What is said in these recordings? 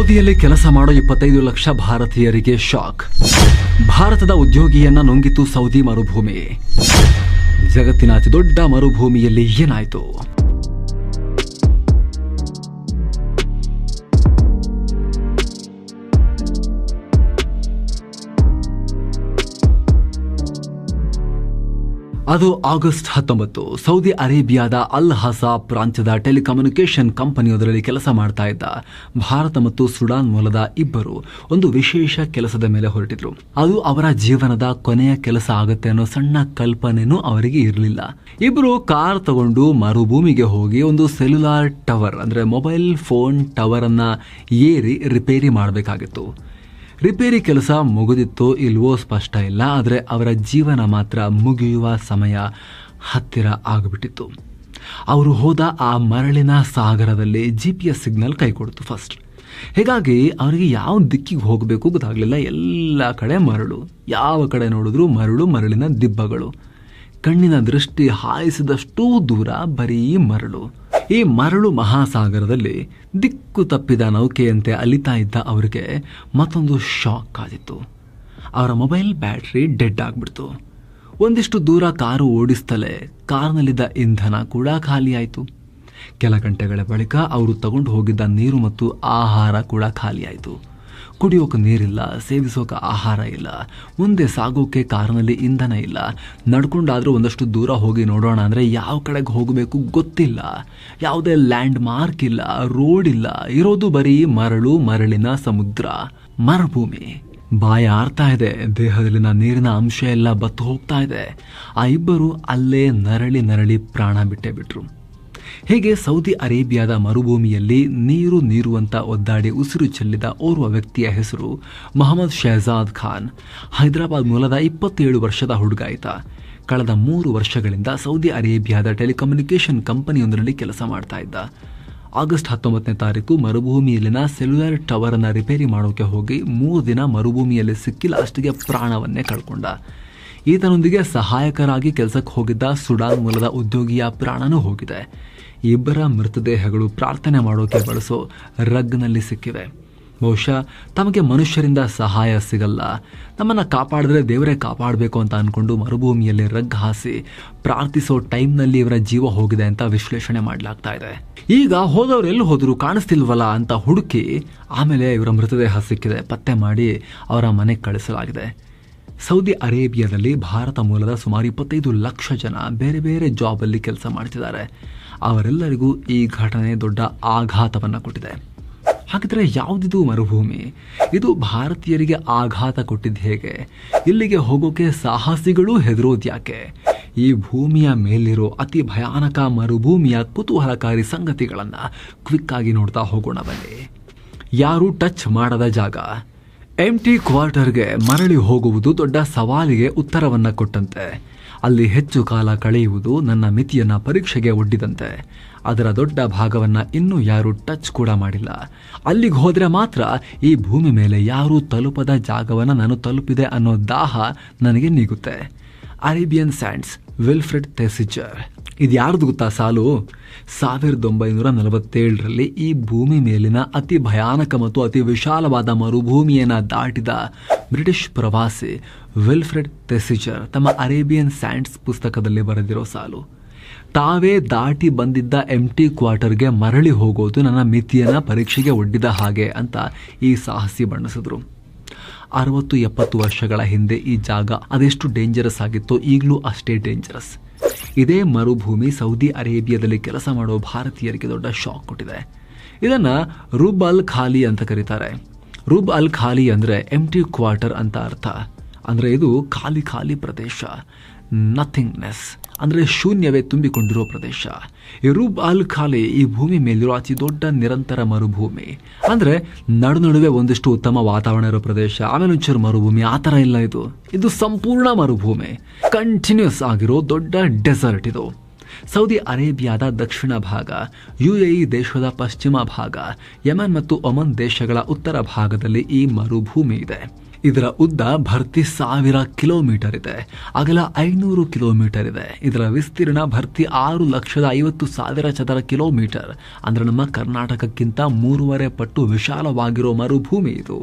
ಸೌದಿಯಲ್ಲಿ ಕೆಲಸ ಮಾಡೋ 25 ಲಕ್ಷ ಭಾರತೀಯರಿಗೆ ಶಾಕ್. ಭಾರತದ ಉದ್ಯೋಗಿಯನ್ನ ನುಂಗಿತು ಸೌದಿ ಮರುಭೂಮಿ. ಜಗತ್ತಿನ ಅತಿ ದೊಡ್ಡ ಮರುಭೂಮಿಯಲ್ಲಿ ಏನಾಯ್ತು? ಅದು ಆಗಸ್ಟ್ 19. ಸೌದಿ ಅರೇಬಿಯಾದ ಅಲ್ ಹಸಾ ಪ್ರಾಂತ್ಯದ ಟೆಲಿಕಮ್ಯುನಿಕೇಷನ್ ಕಂಪನಿಯೊಂದರಲ್ಲಿ ಕೆಲಸ ಮಾಡ್ತಾ ಇದ್ದ ಭಾರತ ಮತ್ತು ಸುಡಾನ್ ಮೂಲದ ಇಬ್ಬರು ಒಂದು ವಿಶೇಷ ಕೆಲಸದ ಮೇಲೆ ಹೊರಟಿದ್ರು. ಅದು ಅವರ ಜೀವನದ ಕೊನೆಯ ಕೆಲಸ ಆಗುತ್ತೆ ಅನ್ನೋ ಸಣ್ಣ ಕಲ್ಪನೆನೂ ಅವರಿಗೆ ಇರಲಿಲ್ಲ. ಇಬ್ಬರು ಕಾರ್ ತಗೊಂಡು ಮರುಭೂಮಿಗೆ ಹೋಗಿ ಒಂದು ಸೆಲ್ಯುಲಾರ್ ಟವರ್ ಅಂದ್ರೆ ಮೊಬೈಲ್ ಫೋನ್ ಟವರ್ ಅನ್ನ ಏರಿ ರಿಪೇರಿ ಮಾಡಬೇಕಾಗಿತ್ತು. ರಿಪೇರಿ ಕೆಲಸ ಮುಗಿದಿತ್ತೋ ಇಲ್ವೋ ಸ್ಪಷ್ಟ ಇಲ್ಲ. ಆದರೆ ಅವರ ಜೀವನ ಮಾತ್ರ ಮುಗಿಯುವ ಸಮಯ ಹತ್ತಿರ ಆಗಿಬಿಟ್ಟಿತ್ತು. ಅವರು ಹೋದ ಆ ಮರಳಿನ ಸಾಗರದಲ್ಲಿ GPS ಸಿಗ್ನಲ್ ಕೈ ಕೊಡ್ತು ಫಸ್ಟ್. ಹೀಗಾಗಿ ಅವರಿಗೆ ಯಾವ ದಿಕ್ಕಿಗೆ ಹೋಗಬೇಕು ಗೊತ್ತಾಗಲಿಲ್ಲ. ಎಲ್ಲ ಕಡೆ ಮರಳು, ಯಾವ ಕಡೆ ನೋಡಿದ್ರು ಮರಳು, ಮರಳಿನ ದಿಬ್ಬಗಳು. ಕಣ್ಣಿನ ದೃಷ್ಟಿ ಹಾಯಿಸಿದಷ್ಟೂ ದೂರ ಬರೀ ಮರಳು. ಈ ಮರಳು ಮಹಾಸಾಗರದಲ್ಲಿ ದಿಕ್ಕು ತಪ್ಪಿದ ನೌಕೆಯಂತೆ ಅಲಿತಾ ಇದ್ದ ಅವರಿಗೆ ಮತ್ತೊಂದು ಶಾಕ್ ಕಾದಿತ್ತು. ಅವರ ಮೊಬೈಲ್ ಬ್ಯಾಟ್ರಿ ಡೆಡ್ ಆಗ್ಬಿಡ್ತು. ಒಂದಿಷ್ಟು ದೂರ ಕಾರು ಓಡಿಸ್ತಲೇ ಕಾರ್ನಲ್ಲಿದ್ದ ಇಂಧನ ಕೂಡ ಖಾಲಿಯಾಯಿತು. ಕೆಲ ಗಂಟೆಗಳ ಬಳಿಕ ಅವರು ತಗೊಂಡು ಹೋಗಿದ್ದ ನೀರು ಮತ್ತು ಆಹಾರ ಕೂಡ ಖಾಲಿಯಾಯಿತು. ಕುಡಿಯೋಕೆ ನೀರಿಲ್ಲ, ಸೇವಿಸೋಕೆ ಆಹಾರ ಇಲ್ಲ, ಮುಂದೆ ಸಾಗೋಕೆ ಕಾರಿನಲ್ಲಿ ಇಂಧನ ಇಲ್ಲ. ನಡ್ಕೊಂಡಾದ್ರೂ ಒಂದಷ್ಟು ದೂರ ಹೋಗಿ ನೋಡೋಣ ಅಂದರೆ ಯಾವ ಕಡೆಗೆ ಹೋಗಬೇಕು ಗೊತ್ತಿಲ್ಲ. ಯಾವುದೇ ಲ್ಯಾಂಡ್ ಮಾರ್ಕ್ ಇಲ್ಲ, ರೋಡ್ ಇಲ್ಲ. ಇರೋದು ಬರೀ ಮರಳು, ಮರಳಿನ ಸಮುದ್ರ, ಮರುಭೂಮಿ. ಬಾಯ ಆರ್ತಾ ಇದೆ, ದೇಹದಲ್ಲಿನ ನೀರಿನ ಅಂಶ ಎಲ್ಲ ಬತ್ತು ಹೋಗ್ತಾ ಇದೆ. ಆ ಇಬ್ಬರು ಅಲ್ಲೇ ನರಳಿ ನರಳಿ ಪ್ರಾಣ ಬಿಟ್ಟೇ ಬಿಟ್ರು. ಹೀಗೆ ಸೌದಿ ಅರೇಬಿಯಾದ ಮರುಭೂಮಿಯಲ್ಲಿ ನೀರು ಅಂತ ಒದ್ದಾಡಿ ಉಸಿರು ಚೆಲ್ಲಿದ ಓರ್ವ ವ್ಯಕ್ತಿಯ ಹೆಸರು ಮೊಹಮ್ಮದ್ ಶಹಜಾದ್ ಖಾನ್. ಹೈದರಾಬಾದ್ ಮೂಲದ 27 ವರ್ಷದ ಹುಡುಗ ಈತ. ಕಳೆದ 3 ವರ್ಷಗಳಿಂದ ಸೌದಿ ಅರೇಬಿಯಾದ ಟೆಲಿಕಮ್ಯುನಿಕೇಷನ್ ಕಂಪನಿಯೊಂದರಲ್ಲಿ ಕೆಲಸ ಮಾಡ್ತಾ ಇದ್ದ. ಆಗಸ್ಟ್ 19ನೇ ತಾರೀಕು ಮರುಭೂಮಿಯಲ್ಲಿನ ಸೆಲ್ಯುಲರ್ ಟವರ್ ಅನ್ನ ರಿಪೇರಿ ಮಾಡೋಕೆ ಹೋಗಿ 3 ದಿನ ಮರುಭೂಮಿಯಲ್ಲಿ ಸಿಕ್ಕಿಲ್ಲ, ಅಷ್ಟಿಗೆ ಪ್ರಾಣವನ್ನೇ ಕಳ್ಕೊಂಡ. ಈತನೊಂದಿಗೆ ಸಹಾಯಕರಾಗಿ ಕೆಲಸಕ್ಕೆ ಹೋಗಿದ್ದ ಸುಡಾನ್ ಮೂಲದ ಉದ್ಯೋಗಿಯ ಪ್ರಾಣನೂ ಹೋಗಿದೆ. ಇಬ್ಬರ ಮೃತದೇಹಗಳು ಪ್ರಾರ್ಥನೆ ಮಾಡೋಕೆ ಬಳಸೋ ರಗ್ನಲ್ಲಿ ಸಿಕ್ಕಿವೆ. ಬಹುಶಃ ತಮಗೆ ಮನುಷ್ಯರಿಂದ ಸಹಾಯ ಸಿಗಲ್ಲ, ನಮ್ಮನ್ನು ಕಾಪಾಡಿದ್ರೆ ದೇವರೇ ಕಾಪಾಡಬೇಕು ಅಂತ ಅಂದ್ಕೊಂಡು ಮರುಭೂಮಿಯಲ್ಲಿ ರಗ್ ಹಾಸಿ ಪ್ರಾರ್ಥಿಸೋ ಟೈಮ್ನಲ್ಲಿ ಇವರ ಜೀವ ಹೋಗಿದೆ ಅಂತ ವಿಶ್ಲೇಷಣೆ ಮಾಡಲಾಗ್ತಾ ಇದೆ. ಈಗ ಹೋದವ್ರು ಎಲ್ಲಿ ಹೋದ್ರು ಕಾಣಿಸ್ತಿಲ್ವಲ್ಲ ಅಂತ ಹುಡುಕಿ ಆಮೇಲೆ ಇವರ ಮೃತದೇಹ ಸಿಕ್ಕಿದೆ. ಪತ್ತೆ ಮಾಡಿ ಅವರ ಮನೆಗೆ ಕಳಿಸಲಾಗಿದೆ. ಸೌದಿ ಅರೇಬಿಯಾದಲ್ಲಿ ಭಾರತ ಮೂಲದ ಸುಮಾರು 25 ಲಕ್ಷ ಜನ ಬೇರೆ ಬೇರೆ ಜಾಬಲ್ಲಿ ಕೆಲಸ ಮಾಡ್ತಿದ್ದಾರೆ. ಅವರೆಲ್ಲರಿಗೂ ಈ ಘಟನೆ ದೊಡ್ಡ ಆಘಾತವನ್ನು ಕೊಟ್ಟಿದೆ. ಹಾಗಿದ್ರೆ ಯಾವುದಿದು ಮರುಭೂಮಿ? ಇದು ಭಾರತೀಯರಿಗೆ ಆಘಾತ ಕೊಟ್ಟಿದ್ದು ಹೇಗೆ? ಇಲ್ಲಿಗೆ ಹೋಗೋಕೆ ಸಾಹಸಿಗಳು ಹೆದರೋದ್ಯಾಕೆ? ಈ ಭೂಮಿಯ ಮೇಲಿರೋ ಅತಿ ಭಯಾನಕ ಮರುಭೂಮಿಯ ಕುತೂಹಲಕಾರಿ ಸಂಗತಿಗಳನ್ನು ಕ್ವಿಕ್ ಆಗಿ ನೋಡ್ತಾ ಹೋಗೋಣ ಬನ್ನಿ. ಯಾರು ಟಚ್ ಮಾಡದ ಜಾಗ. ಎಂಟಿ ಕ್ವಾರ್ಟರ್ಗೆ ಮರಳಿ ಹೋಗುವುದು ದೊಡ್ಡ ಸವಾಲಿಗೆ ಉತ್ತರವನ್ನ ಕೊಟ್ಟಂತೆ. ಅಲ್ಲಿ ಹೆಚ್ಚು ಕಾಲ ಕಳೆಯುವುದು ನನ್ನ ಮಿತಿಯನ್ನ ಪರೀಕ್ಷೆಗೆ ಒಡ್ಡಿದಂತೆ. ಅದರ ದೊಡ್ಡ ಭಾಗವನ್ನ ಇನ್ನೂ ಯಾರು ಟಚ್ ಕೂಡ ಮಾಡಿಲ್ಲ. ಅಲ್ಲಿಗೆ ಹೋದ್ರೆ ಮಾತ್ರ ಈ ಭೂಮಿ ಮೇಲೆ ಯಾರೂ ತಲುಪದ ಜಾಗವನ್ನ ನಾನು ತಲುಪಿದೆ ಅನ್ನೋ ದಾಹ ನನಗೆ ನೀಗುತ್ತೆ. Arabian sands, Wilfred Thesiger. ಇದು ಯಾರ್ದು ಗೊತ್ತಾ ಸಾಲು? 1947ರಲ್ಲಿ ಈ ಭೂಮಿ ಮೇಲಿನ ಅತಿ ಭಯಾನಕ ಮತ್ತು ಅತಿ ವಿಶಾಲವಾದ ಮರುಭೂಮಿಯನ್ನು ದಾಟಿದ ಬ್ರಿಟಿಷ್ ಪ್ರವಾಸಿ ವಿಲ್ಫ್ರೆಡ್ ಥೆಸಿಚರ್ ತಮ್ಮ ಅರೇಬಿಯನ್ ಸ್ಯಾಂಡ್ಸ್ ಪುಸ್ತಕದಲ್ಲಿ ಬರೆದಿರೋ ಸಾಲು. ತಾವೇ ದಾಟಿ ಬಂದಿದ್ದ ಎಂಟಿ ಕ್ವಾರ್ಟರ್ಗೆ ಮರಳಿ ಹೋಗೋದು ನನ್ನ ಮಿತಿಯನ್ನ ಪರೀಕ್ಷೆಗೆ ಒಡ್ಡಿದ ಹಾಗೆ ಅಂತ ಈ ಸಾಹಸಿ ಬಣ್ಣಿಸಿದ್ರು. 60-70 ವರ್ಷಗಳ ಹಿಂದೆ ಈ ಜಾಗ ಅದೆಷ್ಟು ಡೇಂಜರಸ್ ಆಗಿತ್ತೋ ಈಗಲೂ ಅಷ್ಟೇ ಡೇಂಜರಸ್. ಇದೇ ಮರುಭೂಮಿ ಸೌದಿ ಅರೇಬಿಯಾದಲ್ಲಿ ಕೆಲಸ ಮಾಡೋ ಭಾರತೀಯರಿಗೆ ದೊಡ್ಡ ಶಾಕ್ ಕೊಟ್ಟಿದೆ. ಇದನ್ನ ರುಬ್ ಅಲ್ ಖಾಲಿ ಅಂತ ಕರೀತಾರೆ. ರುಬ್ ಅಲ್ ಖಾಲಿ ಅಂದ್ರೆ ಎಂಟಿ ಕ್ವಾರ್ಟರ್ ಅಂತ ಅರ್ಥ. ಅಂದ್ರೆ ಇದು ಖಾಲಿ ಪ್ರದೇಶ, ನಥಿಂಗ್ನೆಸ್ ಅಂದ್ರೆ ಶೂನ್ಯವೇ ತುಂಬಿಕೊಂಡಿರೋ ಪ್ರದೇಶ. ಈ ರುಬ್ ಅಲ್ ಖಾಲಿ ಈ ಭೂಮಿ ಮೇಲಿರೋ ಅತಿ ದೊಡ್ಡ ನಿರಂತರ ಮರುಭೂಮಿ. ಅಂದ್ರೆ ನಡುವೆ ಒಂದಿಷ್ಟು ಉತ್ತಮ ವಾತಾವರಣ ಇರೋ ಪ್ರದೇಶ, ಆಮೇಲೆ ಒಂಚೂರು ಮರುಭೂಮಿ, ಆ ಥರ ಇಲ್ಲ. ಇದು ಸಂಪೂರ್ಣ ಮರುಭೂಮಿ, ಕಂಟಿನ್ಯೂಸ್ ಆಗಿರೋ ದೊಡ್ಡ ಡೆಸರ್ಟ್ ಇದು. ಸೌದಿ ಅರೇಬಿಯಾದ ದಕ್ಷಿಣ ಭಾಗ, UAE ದೇಶದ ಪಶ್ಚಿಮ ಭಾಗ, ಯಮನ್ ಮತ್ತು ಒಮನ್ ದೇಶಗಳ ಉತ್ತರ ಭಾಗದಲ್ಲಿ ಈ ಮರುಭೂಮಿ ಇದೆ. ಇದರ ಉದ್ದ ಭರ್ತಿ 1000 ಕಿಲೋಮೀಟರ್ ಇದೆ, ಅಗಲ 500 ಕಿಲೋಮೀಟರ್ ಇದೆ. ಇದರ ವಿಸ್ತೀರ್ಣ ಭರ್ತಿ 6,50,000 ಚದರ ಕಿಲೋಮೀಟರ್. ಅಂದ್ರೆ ನಮ್ಮ ಕರ್ನಾಟಕಕ್ಕಿಂತ 3.5 ಪಟ್ಟು ವಿಶಾಲವಾಗಿರೋ ಮರುಭೂಮಿ ಇದು.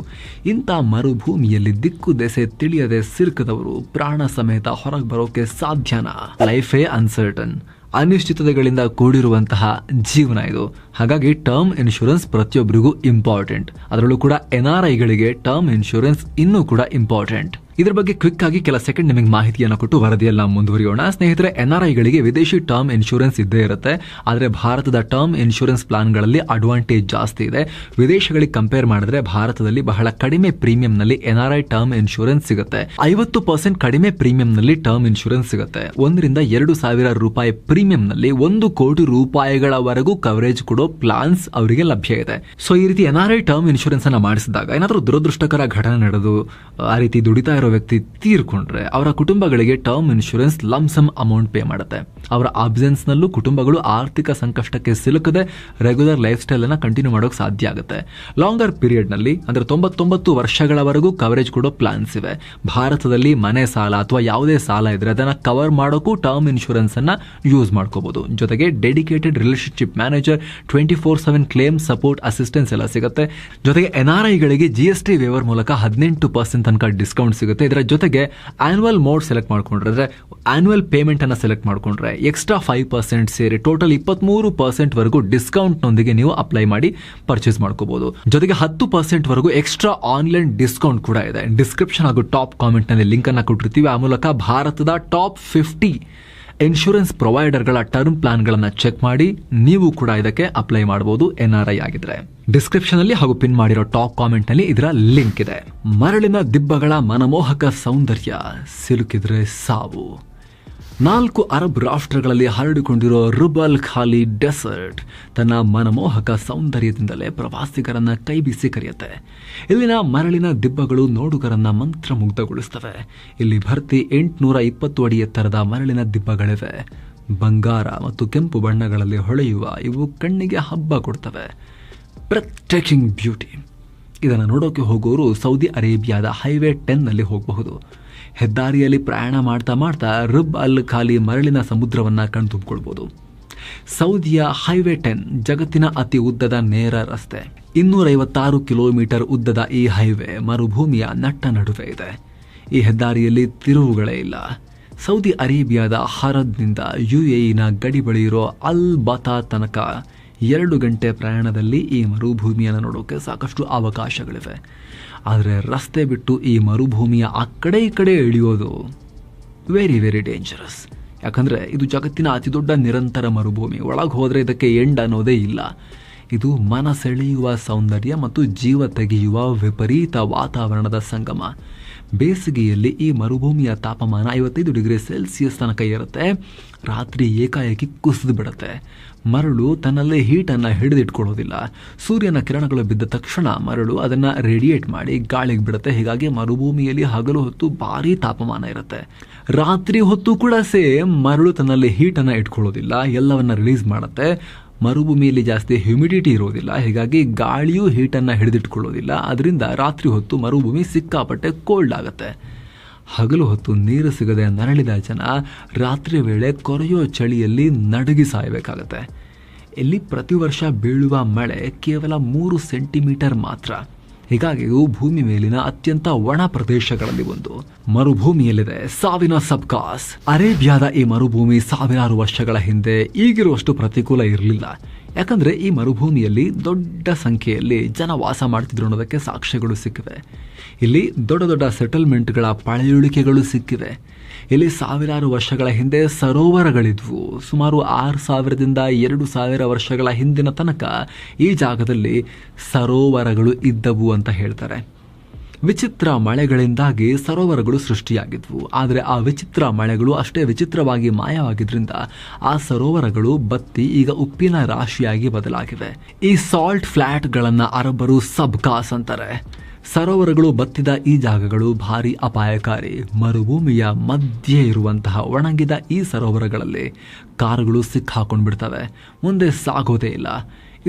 ಇಂಥ ಮರುಭೂಮಿಯಲ್ಲಿ ದಿಕ್ಕು ದೆಸೆ ತಿಳಿಯದೆ ಸಿಲುಕಿದವರು ಪ್ರಾಣ ಸಮೇತ ಹೊರಗೆ ಬರೋಕೆ ಸಾಧ್ಯನಾ? ಲೈಫೇ ಅನ್ಸರ್ಟನ್, ಅನಿಶ್ಚಿತತೆಗಳಿಂದ ಕೂಡಿರುವಂತಹ ಜೀವನ ಇದು. ಹಾಗಾಗಿ ಟರ್ಮ್ ಇನ್ಶೂರೆನ್ಸ್ ಪ್ರತಿಯೊಬ್ಬರಿಗೂ ಇಂಪಾರ್ಟೆಂಟ್. ಅದರಲ್ಲೂ ಕೂಡ NRIಗಳಿಗೆ ಟರ್ಮ್ ಇನ್ಶೂರೆನ್ಸ್ ಇನ್ನೂ ಕೂಡ ಇಂಪಾರ್ಟೆಂಟ್. ಇದ್ರ ಬಗ್ಗೆ ಕ್ವಿಕ್ ಆಗಿ ಕೆಲ ಸೆಕೆಂಡ್ ನಿಮಗೆ ಮಾಹಿತಿಯನ್ನು ಕೊಟ್ಟು ವರದಿಯನ್ನ ಮುಂದುವರಿಯೋಣ. ಸ್ನೇಹಿತರೆ, NRIಗಳಿಗೆ ವಿದೇಶಿ ಟರ್ಮ್ ಇನ್ಶೂರೆನ್ಸ್ ಇದ್ದೇ ಇರುತ್ತೆ. ಆದರೆ ಭಾರತದ ಟರ್ಮ್ ಇನ್ಶೂರೆನ್ಸ್ ಪ್ಲಾನ್ಗಳಲ್ಲಿ ಅಡ್ವಾಂಟೇಜ್ ಜಾಸ್ತಿ ಇದೆ. ವಿದೇಶಗಳಿಗೆ ಕಂಪೇರ್ ಮಾಡಿದ್ರೆ ಭಾರತದಲ್ಲಿ ಬಹಳ ಕಡಿಮೆ ಪ್ರೀಮಿಯಂನಲ್ಲಿ NRI ಟರ್ಮ್ ಇನ್ಶೂರೆನ್ಸ್ ಸಿಗುತ್ತೆ. 50% ಕಡಿಮೆ ಪ್ರೀಮಿಯಂನಲ್ಲಿ ಟರ್ಮ್ ಇನ್ಶೂರೆನ್ಸ್ ಸಿಗುತ್ತೆ. 1,000-2,000 ರೂಪಾಯಿ ಪ್ರೀಮಿಯಂನಲ್ಲಿ 1 ಕೋಟಿ ರೂಪಾಯಿಗಳವರೆಗೂ ಕವರೇಜ್ ಕೊಡೋ ಪ್ಲಾನ್ಸ್ ಅವರಿಗೆ ಲಭ್ಯ ಇದೆ. ಸೊ ಈ ರೀತಿ NRI ಟರ್ಮ್ ಇನ್ಶೂರೆನ್ಸ್ ಅನ್ನ ಮಾಡಿಸಿದಾಗ ಏನಾದರೂ ದುರದೃಷ್ಟಕರ ಘಟನೆ ನಡೆದು ಆ ರೀತಿ ದುಡಿತಾ ಇರೋ ವ್ಯಕ್ತಿ ತೀರ್ಕೊಂಡ್ರೆ ಅವರ ಕುಟುಂಬಗಳಿಗೆ term insurance lump sum amount pay ಮಾಡುತ್ತೆ. ಅವರ ಆಬ್ಸೆನ್ಸ್ ನಲ್ಲೂ ಕುಟುಂಬಗಳು ಆರ್ಥಿಕ ಸಂಕಷ್ಟಕ್ಕೆ ಸಿಲುಕದೆ ರೆಗ್ಯುಲರ್ ಲೈಫ್ ಸ್ಟೈಲ್ ಅನ್ನ ಕಂಟಿನ್ಯೂ ಮಾಡೋಕೆ ಸಾಧ್ಯ ಆಗುತ್ತೆ. ಲಾಂಗರ್ ಪೀರಿಯಡ್ ನಲ್ಲಿ ಅಂದ್ರೆ 99 ವರ್ಷಗಳವರೆಗೂ ಕವರೇಜ್ ಕೊಡೋ ಪ್ಲಾನ್ಸ್ ಇವೆ. ಭಾರತದಲ್ಲಿ ಮನೆ ಸಾಲ ಅಥವಾ ಯಾವುದೇ ಸಾಲ ಇದ್ರೆ ಅದನ್ನ ಕವರ್ ಮಾಡೋಕ್ಕೂ ಟರ್ಮ್ ಇನ್ಶೂರೆನ್ಸ್ ಅನ್ನ ಯೂಸ್ ಮಾಡ್ಕೋಬಹುದು. ಜೊತೆಗೆ dedicated relationship manager, 24/7 claim support assistance ಎಲ್ಲ ಸಿಗುತ್ತೆ. ಜೊತೆಗೆ NRIಗಳಿಗೆ GST ವೇವರ್ ಮೂಲಕ 18% ತನಕ ಡಿಸ್ಕೌಂಟ್ ಸಿಗುತ್ತೆ. ಇದರ ಜೊತೆಗೆ ಆನ್ಯುವಲ್ ಮೋಡ್ ಸೆಲೆಕ್ಟ್ ಮಾಡ್ಕೊಂಡ್ರೆ ಆನ್ಯುವಲ್ ಪೇಮೆಂಟ್ ಅನ್ನ ಸೆಲೆಕ್ಟ್ ಮಾಡ್ಕೊಂಡ್ರೆ ಎಕ್ಸ್ಟ್ರಾ 5% ಸೇರಿ ಟೋಟಲ್ 23% ವರೆಗೂ ಡಿಸ್ಕೌಂಟ್ ನೊಂದಿಗೆ ನೀವು ಅಪ್ಲೈ ಮಾಡಿ ಪರ್ಚೇಸ್ ಮಾಡ್ಕೋಬಹುದು. ಜೊತೆಗೆ 10% ವರೆಗೂ ಎಕ್ಸ್ಟ್ರಾ ಆನ್ಲೈನ್ ಡಿಸ್ಕೌಂಟ್ ಕೂಡ ಇದೆ. ಡಿಸ್ಕ್ರಿಪ್ಷನ್ ಹಾಗೂ ಟಾಪ್ ಕಾಮೆಂಟ್ ನಲ್ಲಿ ಲಿಂಕ್ ಅನ್ನ ಕೊಟ್ಟಿರ್ತೀವಿ. ಆ ಮೂಲಕ ಭಾರತದ ಟಾಪ್ 50 ಇನ್ಶೂರೆನ್ಸ್ ಪ್ರೊವೈಡರ್ಗಳ ಟರ್ಮ್ ಪ್ಲಾನ್ಗಳನ್ನು ಚೆಕ್ ಮಾಡಿ ನೀವು ಕೂಡ ಇದಕ್ಕೆ ಅಪ್ಲೈ ಮಾಡಬಹುದು NRI ಆಗಿದ್ರೆ. ಡಿಸ್ಕ್ರಿಪ್ಷನ್ ಅಲ್ಲಿ ಹಾಗೂ ಪಿನ್ ಮಾಡಿರೋ ಟಾಪ್ ಕಾಮೆಂಟ್ ನಲ್ಲಿ ಇದರ ಲಿಂಕ್ ಇದೆ. ಮರಳಿನ ದಿಬ್ಬಗಳ ಮನಮೋಹಕ ಸೌಂದರ್ಯ, ಸಿಲುಕಿದ್ರೆ ಸಾವು. 4 ಅರಬ್ ರಾಷ್ಟ್ರಗಳಲ್ಲಿ ಹರಡಿಕೊಂಡಿರೋ ರುಬ್-ಅಲ್ ಖಾಲಿ ಡೆಸರ್ಟ್ ತನ್ನ ಮನಮೋಹಕ ಸೌಂದರ್ಯದಿಂದಲೇ ಪ್ರವಾಸಿಗರನ್ನ ಕೈಬೀಸಿ ಕರೆಯುತ್ತೆ. ಇಲ್ಲಿನ ಮರಳಿನ ದಿಬ್ಬಗಳು ನೋಡುಗರನ್ನ ಮಂತ್ರಮುಗ್ಧಗೊಳಿಸ್ತವೆ. ಇಲ್ಲಿ ಭರ್ತಿ 820 ಅಡಿ ಎತ್ತರದ ಮರಳಿನ ದಿಬ್ಬಗಳಿವೆ. ಬಂಗಾರ ಮತ್ತು ಕೆಂಪು ಬಣ್ಣಗಳಲ್ಲಿ ಹೊಳೆಯುವ ಇವು ಕಣ್ಣಿಗೆ ಹಬ್ಬ ಕೊಡ್ತವೆ. ಬ್ರೆಥ್ಟೇಕಿಂಗ್ ಬ್ಯೂಟಿ. ಇದನ್ನು ನೋಡೋಕೆ ಹೋಗೋರು ಸೌದಿ ಅರೇಬಿಯಾದ ಹೈವೇ 10 ನಲ್ಲಿ ಹೋಗಬಹುದು. ಹೆದ್ದಾರಿಯಲ್ಲಿ ಪ್ರಯಾಣ ಮಾಡ್ತಾ ಮಾಡ್ತಾ ರುಬ್-ಅಲ್ ಖಾಲಿ ಮರಳಿನ ಸಮುದ್ರವನ್ನ ಕಣ್ತುಂಬಿಕೊಳ್ಬಹುದು. ಸೌದಿಯ ಹೈವೇ 10 ಜಗತ್ತಿನ ಅತಿ ಉದ್ದದ ನೇರ ರಸ್ತೆ. 256 ಕಿಲೋಮೀಟರ್ ಉದ್ದದ ಈ ಹೈವೇ ಮರುಭೂಮಿಯ ನಟ್ಟ ನಡುವೆ ಇದೆ. ಈ ಹೆದ್ದಾರಿಯಲ್ಲಿ ತಿರುವುಗಳೇ ಇಲ್ಲ. ಸೌದಿ ಅರೇಬಿಯಾದ ಹರದ್ನಿಂದ UAEನ ಗಡಿ ಬಳಿ ಇರೋ ಅಲ್ ಬತಾ ತನಕ 2 ಗಂಟೆ ಪ್ರಯಾಣದಲ್ಲಿ ಈ ಮರುಭೂಮಿಯನ್ನು ನೋಡೋಕೆ ಸಾಕಷ್ಟು ಅವಕಾಶಗಳಿವೆ. ಆದರೆ ರಸ್ತೆ ಬಿಟ್ಟು ಈ ಮರುಭೂಮಿಯ ಆ ಕಡೆ ಈ ಕಡೆ ಇಳಿಯೋದು ವೆರಿ ವೆರಿ ಡೇಂಜರಸ್. ಯಾಕಂದರೆ ಇದು ಜಗತ್ತಿನ ಅತಿ ದೊಡ್ಡ ನಿರಂತರ ಮರುಭೂಮಿ. ಒಳಗೆ ಹೋದರೆ ಇದಕ್ಕೆ ಎಂಡ್ ಅನ್ನೋದೇ ಇಲ್ಲ. ಇದು ಮನಸೆಳೆಯುವ ಸೌಂದರ್ಯ ಮತ್ತು ಜೀವ ತೆಗೆಯುವ ವಿಪರೀತ ವಾತಾವರಣದ ಸಂಗಮ. ಬೇಸಿಗೆಯಲ್ಲಿ ಈ ಮರುಭೂಮಿಯ ತಾಪಮಾನ 55 ಡಿಗ್ರಿ ಸೆಲ್ಸಿಯಸ್ ತನಕ ಇರುತ್ತೆ. ರಾತ್ರಿ ಏಕಾಏಕಿ ಕುಸಿದು ಬಿಡುತ್ತೆ. ಮರಳು ತನ್ನಲ್ಲಿ ಹೀಟನ್ನು ಹಿಡಿದಿಟ್ಕೊಳ್ಳೋದಿಲ್ಲ. ಸೂರ್ಯನ ಕಿರಣಗಳು ಬಿದ್ದ ತಕ್ಷಣ ಮರಳು ಅದನ್ನು ರೇಡಿಯೇಟ್ ಮಾಡಿ ಗಾಳಿಗೆ ಬಿಡುತ್ತೆ. ಹೀಗಾಗಿ ಮರುಭೂಮಿಯಲ್ಲಿ ಹಗಲು ಹೊತ್ತು ಭಾರೀ ತಾಪಮಾನ ಇರುತ್ತೆ. ರಾತ್ರಿ ಹೊತ್ತು ಕೂಡ ಸೇಮ್ ಮರಳು ತನ್ನಲ್ಲಿ ಹೀಟನ್ನು ಇಟ್ಕೊಳ್ಳೋದಿಲ್ಲ, ಎಲ್ಲವನ್ನ ರಿಲೀಸ್ ಮಾಡುತ್ತೆ. ಮರುಭೂಮಿಯಲ್ಲಿ ಜಾಸ್ತಿ ಹ್ಯುಮಿಡಿಟಿ ಇರೋದಿಲ್ಲ, ಹೀಗಾಗಿ ಗಾಳಿಯೂ ಹೀಟನ್ನು ಹಿಡಿದಿಟ್ಕೊಳ್ಳೋದಿಲ್ಲ. ಅದರಿಂದ ರಾತ್ರಿ ಹೊತ್ತು ಮರುಭೂಮಿ ಸಿಕ್ಕಾಪಟ್ಟೆ ಕೋಲ್ಡ್ ಆಗುತ್ತೆ. ಹಗಲು ಹೊತ್ತು ನೀರು ಸಿಗದೆ ನರಳಿದ ಜನ ರಾತ್ರಿ ವೇಳೆ ಕೊರೆಯೋ ಚಳಿಯಲ್ಲಿ ನಡುಗಿ ಸಾಯಬೇಕಾಗತ್ತೆ. ಇಲ್ಲಿ ಪ್ರತಿ ವರ್ಷ ಬೀಳುವ ಮಳೆ ಕೇವಲ 3 ಸೆಂಟಿಮೀಟರ್ ಮಾತ್ರ. ಹೀಗಾಗಿ ಇವು ಭೂಮಿ ಮೇಲಿನ ಅತ್ಯಂತ ಒಣ ಪ್ರದೇಶಗಳಲ್ಲಿ ಒಂದು. ಮರುಭೂಮಿಯಲ್ಲಿದೆ ಸಾವಿನ ಸಬ್ಕಾಸ್. ಅರೇಬಿಯಾದ ಈ ಮರುಭೂಮಿ ಸಾವಿರಾರು ವರ್ಷಗಳ ಹಿಂದೆ ಈಗಿರುವಷ್ಟು ಪ್ರತಿಕೂಲ ಇರಲಿಲ್ಲ. ಯಾಕಂದ್ರೆ ಈ ಮರುಭೂಮಿಯಲ್ಲಿ ದೊಡ್ಡ ಸಂಖ್ಯೆಯಲ್ಲಿ ಜನ ವಾಸ ಮಾಡ್ತಿದ್ರು ಅನ್ನೋದಕ್ಕೆ ಸಾಕ್ಷ್ಯಗಳು ಸಿಕ್ಕಿವೆ. ಇಲ್ಲಿ ದೊಡ್ಡ ದೊಡ್ಡ ಸೆಟಲ್ಮೆಂಟ್ಗಳ ಪಳೆಯುಳಿಕೆಗಳು ಸಿಕ್ಕಿವೆ. ಇಲ್ಲಿ ಸಾವಿರಾರು ವರ್ಷಗಳ ಹಿಂದೆ ಸರೋವರಗಳಿದ್ವು. ಸುಮಾರು 6000ದಿಂದ 2000 ವರ್ಷಗಳ ಹಿಂದಿನ ತನಕ ಈ ಜಾಗದಲ್ಲಿ ಸರೋವರಗಳು ಇದ್ದವು ಅಂತ ಹೇಳ್ತಾರೆ. ವಿಚಿತ್ರ ಮಳೆಗಳಿಂದಾಗಿ ಸರೋವರಗಳು ಸೃಷ್ಟಿಯಾಗಿದ್ವು. ಆದರೆ ಆ ವಿಚಿತ್ರ ಮಳೆಗಳು ಅಷ್ಟೇ ವಿಚಿತ್ರವಾಗಿ ಮಾಯವಾಗಿದ್ರಿಂದ ಆ ಸರೋವರಗಳು ಬತ್ತಿ ಈಗ ಉಪ್ಪಿನ ರಾಶಿಯಾಗಿ ಬದಲಾಗಿವೆ. ಈ ಸಾಲ್ಟ್ ಫ್ಲಾಟ್ಗಳನ್ನು ಅರಬ್ಬರು ಸಬ್ಕಾಸ್ ಅಂತಾರೆ. ಸರೋವರಗಳು ಬತ್ತಿದ ಈ ಜಾಗಗಳು ಭಾರಿ ಅಪಾಯಕಾರಿ. ಮರುಭೂಮಿಯ ಮಧ್ಯೆ ಇರುವಂತಹ ಒಣಗಿದ ಈ ಸರೋವರಗಳಲ್ಲಿ ಕಾರುಗಳು ಸಿಕ್ಕಾಕೊಂಡ್ಬಿಡ್ತವೆ, ಮುಂದೆ ಸಾಗೋದೇ ಇಲ್ಲ.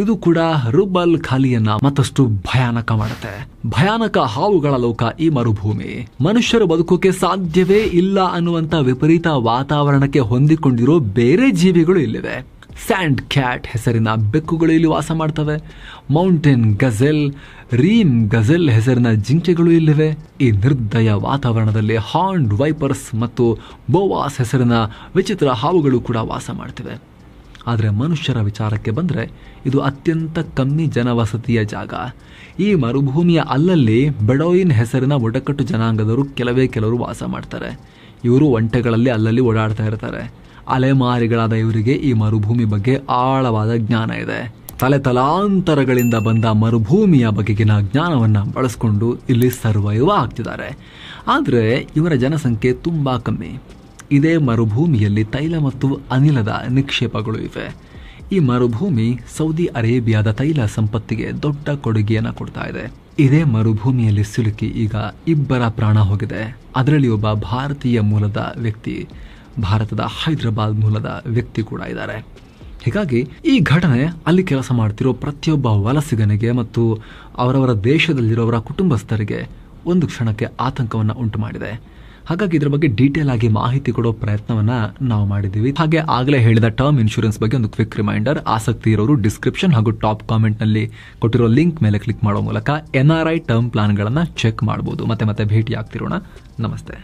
ಇದು ಕೂಡ ರುಬಲ್ ಖಾಲಿಯನ್ನ ಮತ್ತಷ್ಟು ಭಯಾನಕ ಮಾಡುತ್ತೆ. ಭಯಾನಕ ಹಾವುಗಳ ಲೋಕ ಈ ಮರುಭೂಮಿ. ಮನುಷ್ಯರು ಬದುಕೋಕೆ ಸಾಧ್ಯವೇ ಇಲ್ಲ ಅನ್ನುವಂತ ವಿಪರೀತ ವಾತಾವರಣಕ್ಕೆ ಹೊಂದಿಕೊಂಡಿರೋ ಬೇರೆ ಜೀವಿಗಳು ಇಲ್ಲಿವೆ. ಸ್ಯಾಂಡ್ ಕ್ಯಾಟ್ ಹೆಸರಿನ ಬೆಕ್ಕುಗಳು ಇಲ್ಲಿ ವಾಸ ಮಾಡ್ತವೆ. ಮೌಂಟೇನ್ ಗಜೆಲ್, ರೀಮ್ ಗಜೆಲ್ ಹೆಸರಿನ ಜಿಂಕೆಗಳು ಇಲ್ಲಿವೆ. ಈ ನಿರ್ದಯ ವಾತಾವರಣದಲ್ಲಿ ಹಾರ್ನ್ಡ್ ವೈಪರ್ಸ್ ಮತ್ತು ಬೋವಾಸ್ ಹೆಸರಿನ ವಿಚಿತ್ರ ಹಾವುಗಳು ಕೂಡ ವಾಸ ಮಾಡ್ತಿವೆ. ಆದರೆ ಮನುಷ್ಯರ ವಿಚಾರಕ್ಕೆ ಬಂದರೆ ಇದು ಅತ್ಯಂತ ಕಮ್ಮಿ ಜನವಸತಿಯ ಜಾಗ. ಈ ಮರುಭೂಮಿಯ ಅಲ್ಲಲ್ಲಿ ಬೆಡೋಯಿನ್ ಹೆಸರಿನ ಬುಡಕಟ್ಟು ಜನಾಂಗದವರು ಕೆಲವರು ವಾಸ ಮಾಡ್ತಾರೆ. ಇವರು ಒಂಟೆಗಳಲ್ಲಿ ಅಲ್ಲಲ್ಲಿ ಓಡಾಡ್ತಾ ಇರ್ತಾರೆ. ಅಲೆಮಾರಿಗಳಾದ ಇವರಿಗೆ ಈ ಮರುಭೂಮಿ ಬಗ್ಗೆ ಆಳವಾದ ಜ್ಞಾನ ಇದೆ. ತಲಾಂತರಗಳಿಂದ ಬಂದ ಮರುಭೂಮಿಯ ಬಗೆಗಿನ ಜ್ಞಾನವನ್ನ ಬಳಸ್ಕೊಂಡು ಇಲ್ಲಿ ಸರ್ವೈವ್ ಆಗ್ತಿದ್ದಾರೆ. ಆದರೆ ಇವರ ಜನಸಂಖ್ಯೆ ತುಂಬಾ ಕಮ್ಮಿ. ಇದೇ ಮರುಭೂಮಿಯಲ್ಲಿ ತೈಲ ಮತ್ತು ಅನಿಲದ ನಿಕ್ಷೇಪಗಳು ಇವೆ. ಈ ಮರುಭೂಮಿ ಸೌದಿ ಅರೇಬಿಯಾದ ತೈಲ ಸಂಪತ್ತಿಗೆ ದೊಡ್ಡ ಕೊಡುಗೆಯನ್ನು ಕೊಡ್ತಾ ಇದೆ. ಇದೇ ಮರುಭೂಮಿಯಲ್ಲಿ ಸಿಲುಕಿ ಈಗ 2 ಪ್ರಾಣ ಹೋಗಿದೆ. ಅದರಲ್ಲಿ ಒಬ್ಬ ಭಾರತೀಯ ಮೂಲದ ವ್ಯಕ್ತಿ, ಭಾರತದ ಹೈದರಾಬಾದ್ ಮೂಲದ ವ್ಯಕ್ತಿ ಕೂಡ ಇದ್ದಾರೆ. ಹೀಗಾಗಿ ಈ ಘಟನೆ ಅಲ್ಲಿ ಕೆಲಸ ಮಾಡ್ತಿರೋ ಪ್ರತಿಯೊಬ್ಬ ವಲಸಿಗನಿಗೆ ಮತ್ತು ಅವರವರ ದೇಶದಲ್ಲಿರೋವರ ಕುಟುಂಬಸ್ಥರಿಗೆ ಒಂದು ಕ್ಷಣಕ್ಕೆ ಆತಂಕವನ್ನು ಉಂಟು ಮಾಡಿದೆ. ಹಾಗಾಗಿ ಇದರ ಬಗ್ಗೆ ಡೀಟೇಲ್ ಆಗಿ ಮಾಹಿತಿ ಕೊಡೋ ಪ್ರಯತ್ನವನ್ನ ನಾವು ಮಾಡಿದ್ದೀವಿ. ಹಾಗೆ ಆಗಲೇ ಹೇಳಿದ ಟರ್ಮ್ ಇನ್ಶೂರೆನ್ಸ್ ಬಗ್ಗೆ ಒಂದು ಕ್ವಿಕ್ ರಿಮೈಂಡರ್. ಆಸಕ್ತಿ ಇರೋರು ಡಿಸ್ಕ್ರಿಪ್ಷನ್ ಹಾಗೂ ಟಾಪ್ ಕಾಮೆಂಟ್ ನಲ್ಲಿ ಕೊಟ್ಟಿರೋ ಲಿಂಕ್ ಮೇಲೆ ಕ್ಲಿಕ್ ಮಾಡೋ ಮೂಲಕ NRI ಟರ್ಮ್ ಪ್ಲಾನ್ಗಳನ್ನ ಚೆಕ್ ಮಾಡಬಹುದು. ಮತ್ತೆ ಭೇಟಿ ಆಗ್ತಿರೋಣ. ನಮಸ್ತೆ.